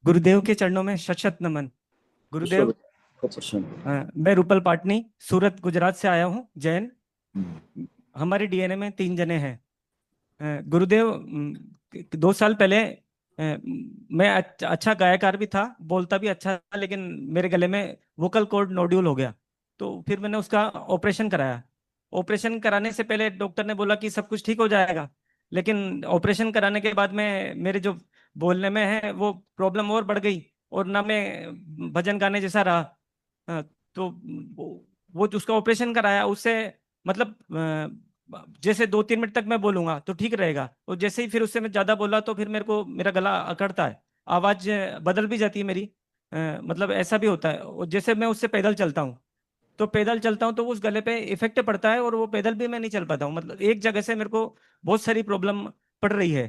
गुरुदेव के चरणों में शत शत नमन। विश्व गुरुदेव, खूब प्रसन्न। मैं रूपल पाटनी, सूरत, गुजरात से आया हूँ, जैन। हम्म, हमारे डीएनए में 3 जने हैं। गुरुदेव, 2 साल पहले मैं अच्छा गायकार भी था, बोलता भी अच्छा था, लेकिन मेरे गले में वोकल कॉर्ड नोड्यूल हो गया। तो फिर मैंने उसका ऑपरेशन कराया। ऑपरेशन कराने से पहले डॉक्टर ने बोला कि सब कुछ ठीक हो जाएगा, लेकिन ऑपरेशन कराने के बाद में मेरे जो बोलने में है वो प्रॉब्लम और बढ़ गई, और ना मैं भजन गाने जैसा रहा। तो वो जो उसका ऑपरेशन कराया उससे, मतलब जैसे 2-3 मिनट तक मैं बोलूंगा तो ठीक रहेगा, और जैसे ही फिर उससे मैं ज्यादा बोला तो फिर मेरे को मेरा गला अकड़ता है, आवाज बदल भी जाती है मेरी। मतलब ऐसा भी होता है। और जैसे मैं उससे पैदल चलता हूँ, तो पैदल चलता हूँ तो उस गले पे इफेक्ट पड़ता है, और वो पैदल भी मैं नहीं चल पाता हूँ। मतलब एक जगह से मेरे को बहुत सारी प्रॉब्लम पड़ रही है।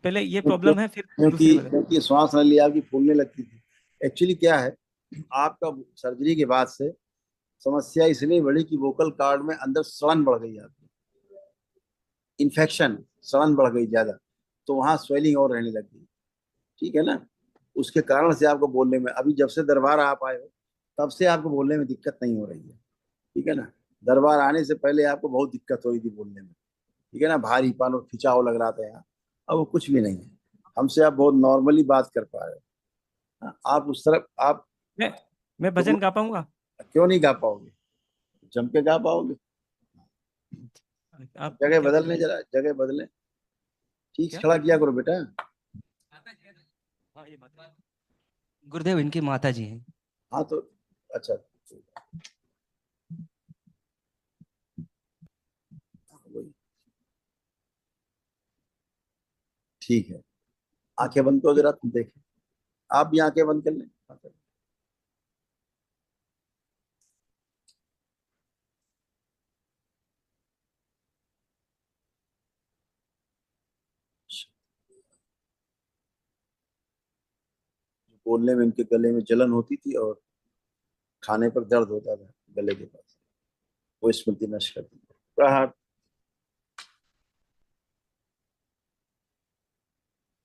पहले ये क्यों- प्रॉब्लम है, फिर दूसरी क्योंकि वाला। क्योंकि श्वास नली आपकी फूलने लगती थी। एक्चुअली क्या है, आपका सर्जरी के बाद से समस्या इसलिए बढ़ी कि वोकल कार्ड में अंदर सड़न बढ़ गई, आपकी इन्फेक्शन, सड़न बढ़ गई ज्यादा, तो वहां स्वेलिंग और रहने लग गई। ठीक है ना। उसके कारण से आपको बोलने में, अभी जब से दरबार आप आए हो तब से आपको बोलने में दिक्कत नहीं हो रही है। ठीक है ना। दरबार आने से पहले आपको बहुत दिक्कत हो रही थी बोलने में। ठीक है ना, भारीपन और खिंचाव लग रहा था यहाँ। अब वो कुछ भी नहीं है। हमसे आप बहुत नॉर्मली बात कर पा रहे हो। हाँ, आप उस तरफ आप मैं मैं तो भजन गा पाऊंगा? क्यों नहीं गा पाओगे, जम के गा पाओगे। आप जगह क्या बदलने, बोलेंगे? जरा जगह बदले। ठीक से क्या? खड़ा किया करो बेटा। हाँ, ये बात। गुरुदेव, इनकी माता जी हैं। हाँ तो अच्छा, वही ठीक है। आंखें बंद करो जरा, तुम देखें। आप भी आंखें बंद कर लें। बोलने में इनके गले में जलन होती थी और खाने पर दर्द होता था गले के पास, वो स्मृति नष्ट कर दी। प्रहार,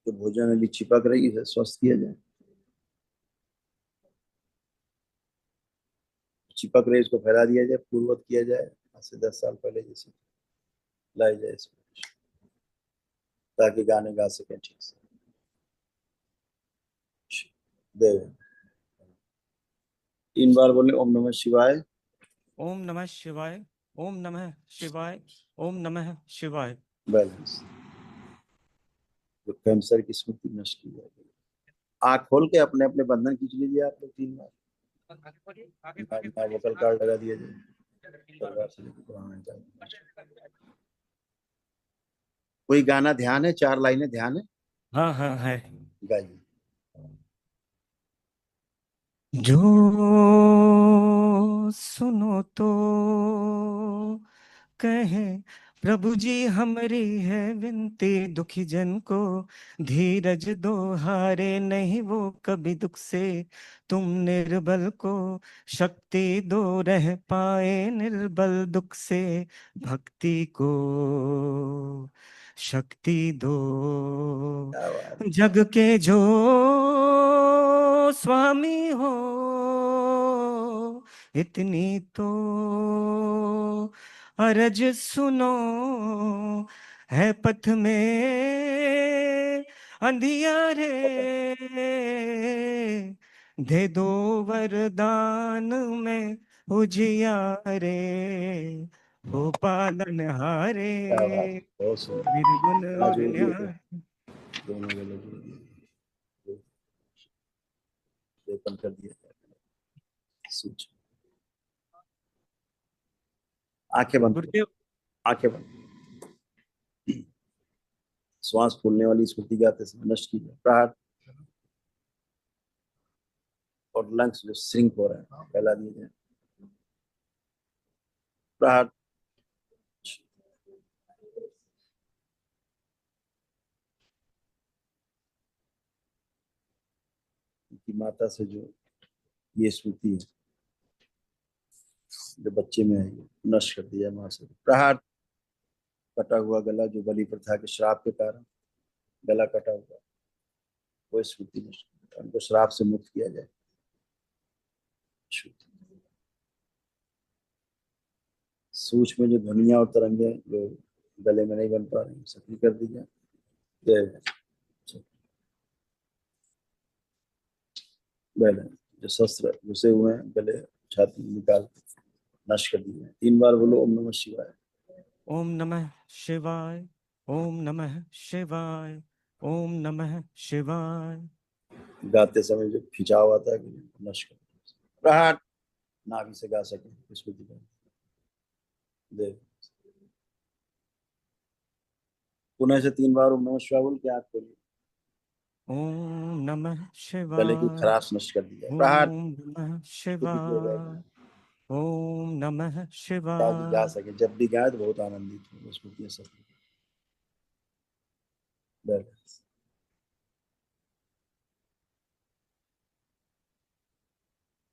तो भोजन अभी चिपक रही है, स्वस्थ किया जाए। चिपक रही, इसको फैला दिया जाए, पूर्ववत किया जाए, आज से 10 साल पहले जैसे लाई जाए इसको, ताकि गाने गा सकें ठीक से। देव 3 बार बोले ओम नमः शिवाय। ओम नमः शिवाय। ओम नमः शिवाय। ओम नमः शिवाय। बैलेंस, जो कैंसर की स्मृति नष्ट की जाएगी। आँख खोल के अपने अपने बंधन खींच लीजिए आप लोग 3 बार। अपना वोकल कार्ड लगा दिया जाए, परिवार से लेकर पुराना जाए। कोई गाना ध्यान है, 4 लाइनें ध्यान है, हाँ हाँ है। गाइए। जो सुनो तो कहे, प्रभु जी हमारी है विनती, दुखी जन को धीरज दो, हारे नहीं वो कभी दुख से, तुम निर्बल को शक्ति दो, रह पाए निर्बल दुख से, भक्ति को शक्ति दो। क्या बात। जग के जो स्वामी हो, इतनी तो अरज सुनो, है पथ में अंधियारे, दे दो वरदान में उजियारे, हो पालनहारे, क्या बात, बहुत सुंदर। निर्गुण ना और जोड़ दिए थे, न्याय। दोनों गले जोड़ दिए, लेपन कर दिया। सूच, आंखें बंद करो, गुरुदेव, आंखें बंद। श्वास फूलने वाली स्मृति गाते समय नष्ट की जाए। प्रहार, और लंग्स जो श्रिंक हो रहे हैं फैला दिए जाए। प्रहार, की माता से जो ये स्मृति है जो बच्चे में है, नष्ट कर दिया माँ से। प्रहार, कटा हुआ गला जो बलि प्रथा के श्राप के कारण गला कटा हुआ, कोई स्मृति नष्ट, उनको श्राप से मुक्त किया जाए। सूक्ष्म जो ध्वनिया और तरंगे जो गले में नहीं बन पा रही, सक्रिय कर दी जाए। जो शस्त्र घुसे हुए हैं गले छाती में निकाल नष्ट कर दिए। 3 बार बोलो ओम नमः शिवाय। ओम नमः शिवाय, ओम नमः शिवाय, ओम नमः शिवाय। गाते समय जो खिंचाव आता है नष्ट कर दिया। राहत नाभि से गा सके इसको दे। पुनः से 3 बार ओम नमः शिवाय बोल के आप खोलिए। ओम नमः गले की शिवाय, खराश नष्ट कर दिया। राहत ओम नमः शिवाय, ओम नमः ताकि गा शिवाय। सके, जब भी गाए तो बहुत आनंदित हो स्मृति सब।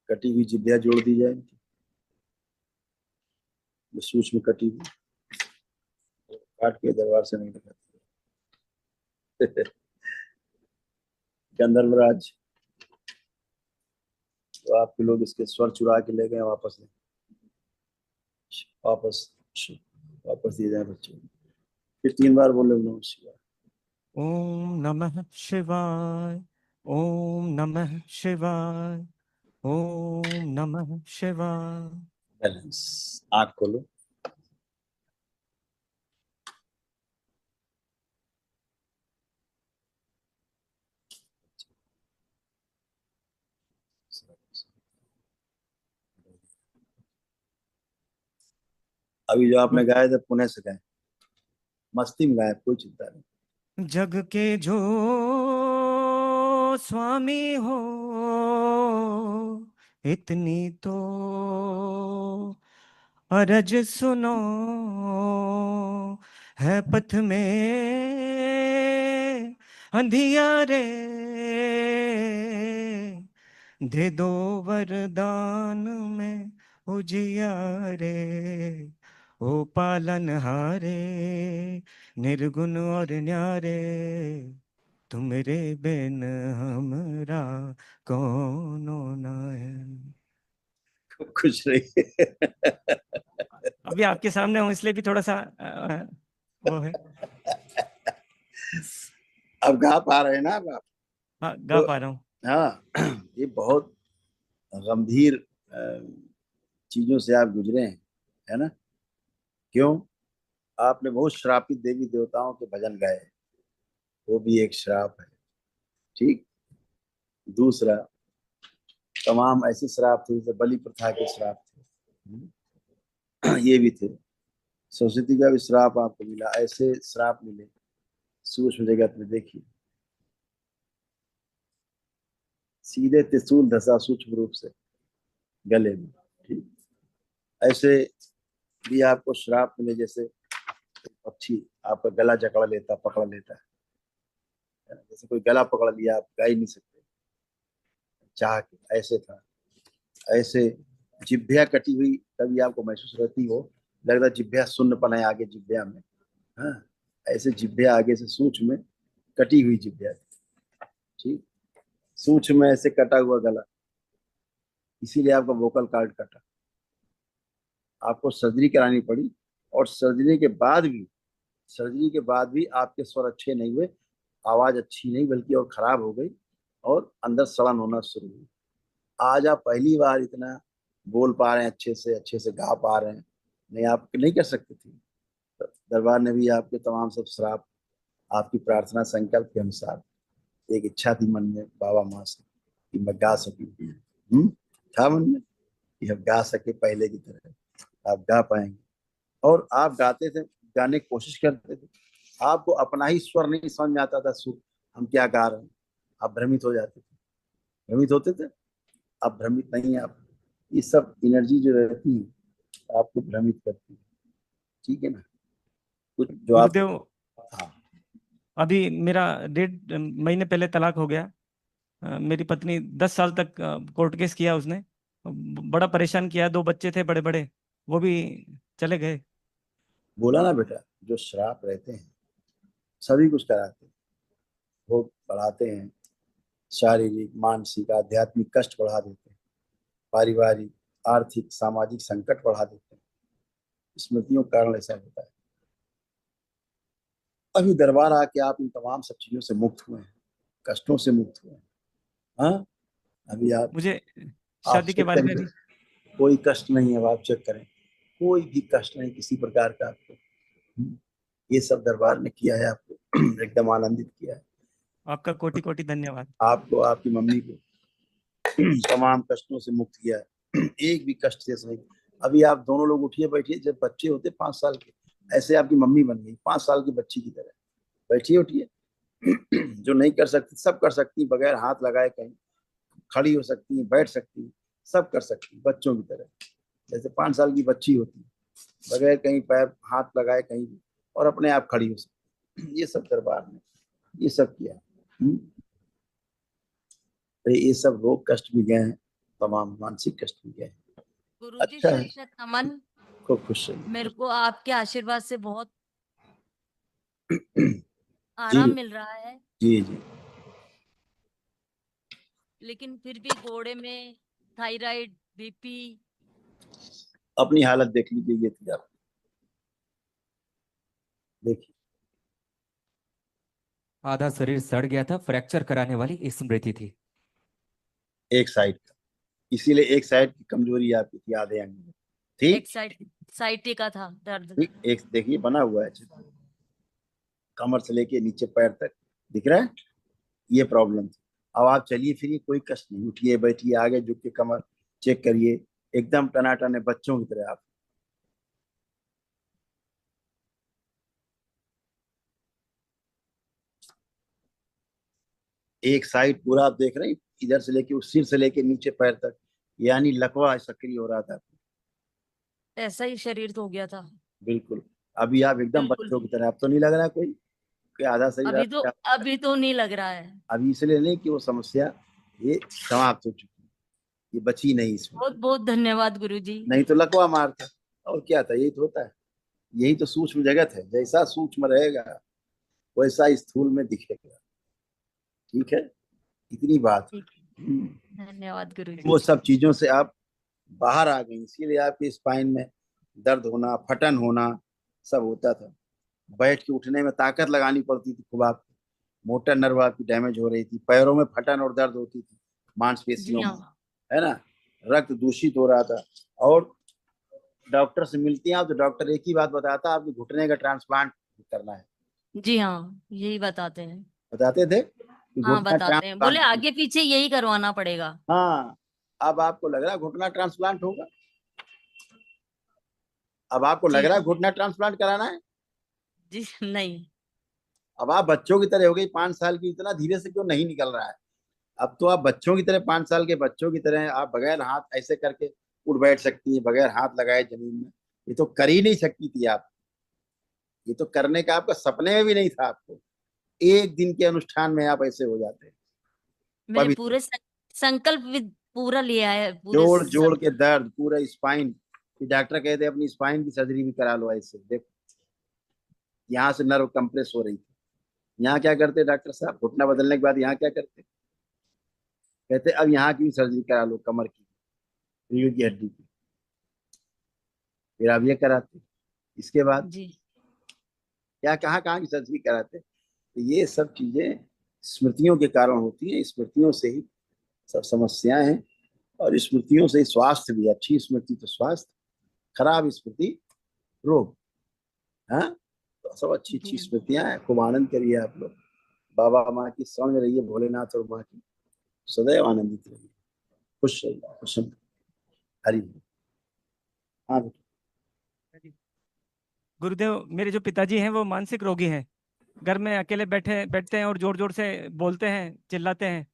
कटी हुई जिभ्या जोड़ दी जाए, सूक्ष्म कटी हुई, काट के दरबार से नहीं लगाती। गंधर्वराज तो आपके लोग इसके स्वर चुरा के ले गए, वापस वापस वापस दिए जाए बच्चों। फिर 3 बार बोले नमः शिवाय। ओम नमः शिवाय, ओम नमः शिवाय, ओम नमः शिवाय। बैलेंस। आंख खोलो। अभी जो आपने गाए थे पुणे से गाए, मस्ती में गाए, कोई चिंता नहीं। जग के जो स्वामी हो, इतनी तो अरज सुनो, है पथ में अंधियारे, दे दो वरदान में उजियारे, ओ पालनहारे, निर्गुण और न्यारे, तुमरे बिन हमरा कौनो न है। कुछ नहीं। अभी आपके सामने हूँ इसलिए भी थोड़ा सा वो है। अब गा पा रहे हैं ना अब आप? हाँ, गा तो पा रहा हूँ। हाँ, ये बहुत गंभीर चीजों से आप गुजरे हैं, है ना? क्यों? आपने बहुत श्रापित देवी देवताओं के भजन गाए, वो भी एक श्राप है। ठीक। दूसरा, तमाम ऐसे श्राप थे जैसे बलि प्रथा के श्राप थे, ये भी थे। सरस्वती का भी श्राप आपको मिला, ऐसे श्राप मिले सूक्ष्म जगत में। देखिए, सीधे त्रिशूल धसा सूक्ष्म रूप से गले में। ठीक। ऐसे भी आपको श्राप मिले जैसे पक्षी आपका गला जकड़ लेता, पकड़ लेता है। जैसे कोई गला पकड़ लिया, आप गा ही नहीं सकते चाह के, ऐसे था। ऐसे जिभ्या कटी हुई कभी आपको महसूस रहती हो, लगता जिभ्या शून्यपन है आगे जिभ्या में। हाँ, ऐसे जिभ्या आगे से सूक्ष्म में कटी हुई जिभ्या। ठीक। सूक्ष्म में ऐसे कटा हुआ गला, इसीलिए आपका वोकल कार्ड कटा। आपको सर्जरी करानी पड़ी, और सर्जरी के बाद भी आपके स्वर अच्छे नहीं हुए, आवाज अच्छी नहीं बल्कि और खराब हो गई, और अंदर सड़न होना शुरू हुई। आज आप पहली बार इतना बोल पा रहे हैं, अच्छे से गा पा रहे हैं। नहीं, आप नहीं कर सकते थे। दरबार ने भी आपके तमाम सब श्राप आपकी प्रार्थना संकल्प के अनुसार, एक इच्छा थी मन में बाबा माँ से कि मैं गा सकूं। था मन में कि हम गा सके पहले की तरह, आप गा पाएंगे। और आप गाते थे, गाने की कोशिश करते थे, आपको अपना ही स्वर नहीं समझ में आता था, सुर हम क्या गा रहे हैं। आप भ्रमित हो जाते थे, भ्रमित होते थे। आप भ्रमित नहीं है। आप ये सब एनर्जी जो रहती है आपको भ्रमित करती है। ठीक है ना? कुछ जो आप। गुरुदेव, हाँ। अभी मेरा 1.5 महीने पहले तलाक हो गया। मेरी पत्नी 10 साल तक कोर्ट केस किया उसने, बड़ा परेशान किया। 2 बच्चे थे बड़े बड़े, वो भी चले गए। बोला ना बेटा, जो श्राप रहते हैं सभी कुछ कराते हैं, भोग बढ़ाते हैं, शारीरिक, मानसिक, आध्यात्मिक कष्ट बढ़ा देते हैं, पारिवारिक, आर्थिक, सामाजिक संकट बढ़ा देते हैं। स्मृतियों के कारण ऐसा होता है। अभी दरबार आके आप इन तमाम सब चीजों से मुक्त हुए हैं, कष्टों से मुक्त हुए हैं। हाँ, अभी मुझे आप शादी के चेक बारे में करिए, भी। कोई कष्ट नहीं है। अब आप चेक करें, कोई भी कष्ट नहीं किसी प्रकार का आपको। ये सब दरबार ने किया है, आपको एकदम आनंदित किया है। आपका कोटि कोटि धन्यवाद। आपको, आपकी मम्मी को तमाम कष्टों से मुक्त किया है, एक भी कष्ट शेष नहीं। अभी आप दोनों लोग उठिए बैठिए, जब बच्चे होते 5 साल के, ऐसे आपकी मम्मी बन गई 5 साल की बच्ची की तरह। बैठिए उठिए, जो नहीं कर सकती सब कर सकती, बगैर हाथ लगाए कहीं खड़ी हो सकती है, बैठ सकती है, सब कर सकती है बच्चों की तरह। जैसे 5 साल की बच्ची होती है, बगैर कहीं पैर हाथ लगाए कहीं भी, और अपने आप खड़ी हो सकती है। ये सब दरबार ने ये सब किया। तो ये सब रोग कष्ट भी गए हैं, तमाम मानसिक कष्ट भी गए हैं। गुरुजी अच्छा है, शत शत नमन। खूब खुश रहिए। मेरे को आपके आशीर्वाद से बहुत जी आराम मिल रहा है, जी जी। लेकिन फिर भी घोड़े में थायराइड, बीपी। अपनी हालत देख लीजिए, ये थी आप देखिए। आधा शरीर सड़ गया था, फ्रैक्चर कराने वाली स्मृति थी। एक साइड का, इसीलिए एक साइड की कमजोरी आपकी थी, आधे अंग में। ठीक एक्साइटी का था दर्द। ठीक, एक देखिए बना हुआ है चित्र, कमर से लेके नीचे पैर तक दिख रहा है, ये प्रॉब्लम थी। अब आप चलिए फिर, कोई कष्ट नहीं, उठिए बैठिए, आगे झुक के कमर चेक करिए, एकदम टनाटन है बच्चों की तरह आप। एक साइड पूरा आप देख रहे हैं, इधर से लेके उस सिर से लेके नीचे पैर तक, यानी लकवा सक्रिय हो रहा था। ऐसा ही शरीर तो हो गया था। बिल्कुल। अभी आप एकदम बिल्कुल। बच्चों की तरह, अब तो नहीं लग रहा कोई कि आधा शरीर अभी तो आपका। अभी तो नहीं लग रहा है। अभी इसलिए नहीं कि वो समस्या ये समाप्त हो चुकी है, ये बची नहीं इसमें। बहुत बहुत धन्यवाद गुरुजी। नहीं तो लकवा मारता, और क्या था, यही तो होता है। यही तो सूक्ष्म जगत है, जैसा सूक्ष्म रहेगा वैसा स्थूल में दिखेगा। ठीक है, इतनी बात। ठीक हम्म। है, धन्यवाद गुरुजी। वो सब चीजों से आप बाहर आ गई, इसीलिए आपके स्पाइन में दर्द होना, फटन होना सब होता था। बैठ के उठने में ताकत लगानी पड़ती थी खूब आपको, मोटर नर्व आपकी डैमेज हो रही थी, पैरों में फटन और दर्द होती थी, जी मांसपेशियों में, हाँ। है ना, रक्त दूषित हो रहा था। और डॉक्टर से मिलती हैं आप तो डॉक्टर एक ही बात बताता, आपके घुटने का ट्रांसप्लांट करना है। जी हाँ, यही बताते हैं। बताते थे कि हाँ घुटना बताते हैं, बोले ट्रांसप्लांट करना। आगे पीछे यही करवाना पड़ेगा। हाँ, अब आपको लग रहा है घुटना ट्रांसप्लांट होगा, अब आपको लग जी रहा है हाँ। घुटना ट्रांसप्लांट कराना है। जी नहीं। अब आप बच्चों की तरह हो गई 5 साल की, इतना धीरे से क्यों नहीं निकल रहा है? अब तो आप बच्चों की तरह, 5 साल के बच्चों की तरह आप बगैर हाथ ऐसे करके उठ बैठ सकती है, बगैर हाथ लगाए जमीन में। ये तो कर ही नहीं सकती थी आप, ये तो करने का आपका सपने में भी नहीं था आपको। एक दिन के अनुष्ठान में आप ऐसे हो जाते हैं मैंने पवित्र। पूरे संकल्प पूरा लिया है, पूरे जोड़ जोड़ के दर्द पूरा स्पाइन, कि डॉक्टर कहते हैं अपनी स्पाइन की सर्जरी भी करा लो ऐसे। देखो, यहाँ से नर्व कंप्रेस हो रही थी, यहाँ क्या करते डॉक्टर साहब, घुटना बदलने के बाद यहाँ क्या करते, कहते अब यहाँ की भी सर्जरी करा लो, कमर की, रीढ़ की हड्डी की। फिर आप ये कराते, इसके बाद जी। क्या, कहाँ कहाँ की सर्जरी कराते। तो ये सब चीजें स्मृतियों के कारण होती हैं, स्मृतियों से ही सब समस्याएं हैं। और स्मृतियों से ही स्वास्थ्य भी, अच्छी स्मृति तो स्वास्थ्य, खराब स्मृति रोग। हाँ, तो सब अच्छी अच्छी जी स्मृतियां हैं, खूब आनंद करिए आप लोग। बाबा माँ की शरण में रहिए, भोलेनाथ और माँ की सदैव आनंदित रहिए, खुश रहिए, खुश हरि। हाँ बेटा। गुरुदेव, मेरे जो पिताजी हैं वो मानसिक रोगी हैं। घर में अकेले बैठे बैठते हैं और जोर जोर से बोलते हैं, चिल्लाते हैं।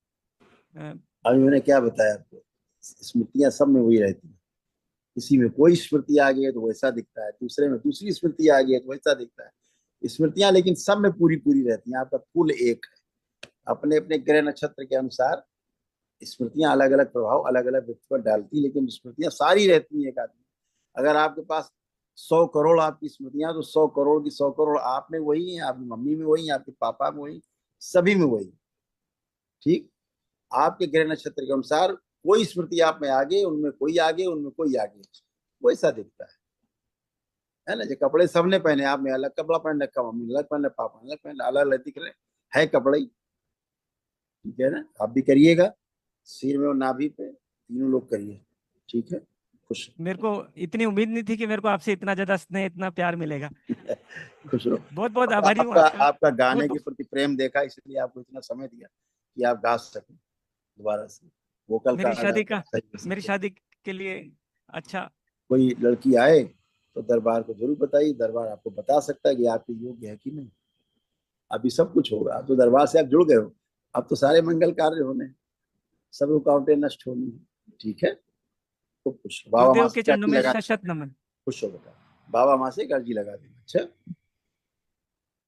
अ, अभी मैंने क्या बताया आपको, स्मृतियां सब में वही रहती है। किसी में कोई स्मृति आ गई है तो वैसा दिखता है, दूसरे में दूसरी स्मृति आ गई है तो वैसा दिखता है। स्मृतियां लेकिन सब में पूरी पूरी रहती हैं, आपका कुल एक है। अपने अपने ग्रह नक्षत्र के अनुसार स्मृतियां अलग अलग प्रभाव अलग अलग व्यक्ति पर डालती है, लेकिन स्मृतियां सारी रहती हैं एक आदमी। अगर आपके पास 100 करोड़ आपकी स्मृतियां, तो 100 करोड़ की 100 करोड़ आप में वही है, आपकी मम्मी में वही है, आपके पापा में वही, सभी में वही। ठीक। आपके ग्रह नक्षत्र के अनुसार कोई स्मृति आप में आगे, उनमें कोई आगे, उनमें कोई आगे, वैसा दिखता है ना। जो कपड़े सबने पहने, आप में अलग कपड़ा पहन रखा, मम्मी अलग पहन, पापा अलग पहन, अलग अलग दिख रहे है कपड़े ही, ठीक है ना। आप भी करिएगा, सिर में और नाभि पे, तीनों लोग करिए, ठीक है। खुश मेरे को इतनी उम्मीद नहीं थी कि मेरे को आपसे इतना ज्यादा स्नेह, इतना प्यार मिलेगा। खुश रहो। बहुत बहुत आभारी हूँ आपका आपका। आपका गाने बहुत के प्रति प्रेम देखा, इसलिए आपको इतना समय दिया कि आप गा सकें दोबारा से, वोकल का मेरी शादी का, सही कर मेरी सकें। शादी के लिए अच्छा। कोई लड़की आए तो दरबार को जरूर बताइए, दरबार आपको बता सकता है कि आपके योग्य है कि नहीं। अभी सब कुछ होगा, अब तो दरबार से आप जुड़ गए हो, अब तो सारे मंगल कार्य होने हैं, सब रुकावटें नष्ट होनी है, ठीक है। खूब खुश, बाबा माँ गुरुदेव के से चरणों अर्जी में लगा, शत नमन। खुश हो बेटा, बाबा माँ से एक अर्जी लगा देना। अच्छा।